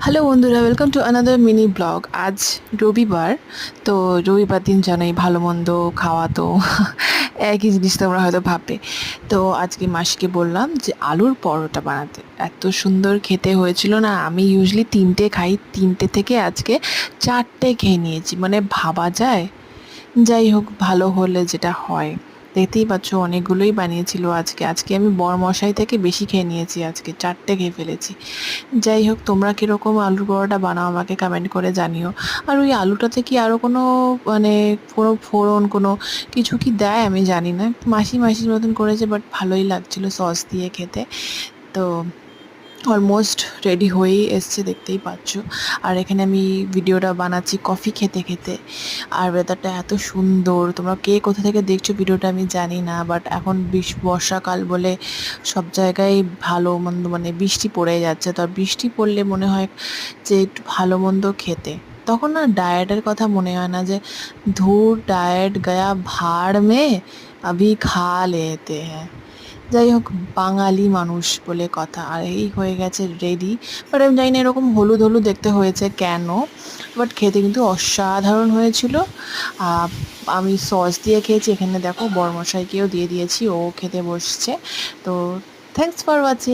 Hello বন্ধুরা, welcome to another mini blog. আজ রবিবার। তো রবিবার দিন জানাই ভালো মন্দ খাওয়া তো একই জিনিস তোমরা হয়তো ভাববে। তো আজকে মাসিকে বললাম যে আলুর পরোটা বানাতে। এত সুন্দর খেতে হয়েছিল না, আমি ইউজুয়ালি তিনটে খাই, তিনটে থেকে আজকে চারটে খেয়ে নিয়েছি, মানে ভাবা যায়। যাই হোক, ভালো হলে যেটা হয়। দেখতেই পাচ্ছ অনেকগুলোই বানিয়েছিল আজকে। আজকে আমি বড়মশাই থেকে বেশি খেয়ে নিয়েছি, আজকে চারটে খেয়ে ফেলেছি। যাই হোক, তোমরা কীরকম আলুর পরোটা বানাও আমাকে কমেন্ট করে জানিও। আর ওই আলুটাতে কি আরও কোনো মানে কোনো ফোড়ন কোনো কিছু কি দেয় আমি জানি না, একটু মাসি মাসির মতন করেছে, বাট ভালোই লাগছিল সস দিয়ে খেতে। তো অলমোস্ট রেডি হয়েই এসছে, দেখতেই পাচ্ছ। আর এখানে আমি ভিডিওটা বানাচ্ছি কফি খেতে খেতে। আর ওয়েদারটা এত সুন্দর, তোমরা কে কোথা থেকে দেখছো ভিডিওটা আমি জানি না, বাট এখন বর্ষাকাল বলে সব জায়গায় ভালো মন্দ মানে বৃষ্টি পড়ে যাচ্ছে। তো আর বৃষ্টি পড়লে মনে হয় যে একটু ভালো মন্দ খেতে। তখন না ডায়েটের কথা মনে হয় না, যে ধুর ডায়েট গয়া ভাড় মে, আভি খা লেতে হ্যাঁ। যাই হোক, বাঙালি মানুষ বলে কথা। আর এই হয়ে গেছে রেডি। বাট আমি জানি না এরকম হলুদ হলুদ দেখতে হয়েছে কেন, বাট খেতে কিন্তু অসাধারণ হয়েছিল। আহ, আমি সস দিয়ে খেয়েছি, এখানে দেখো বড়মশাইকেও দিয়ে দিয়েছি, ও খেতে বসছে। তো থ্যাংকস ফর ওয়াচিং।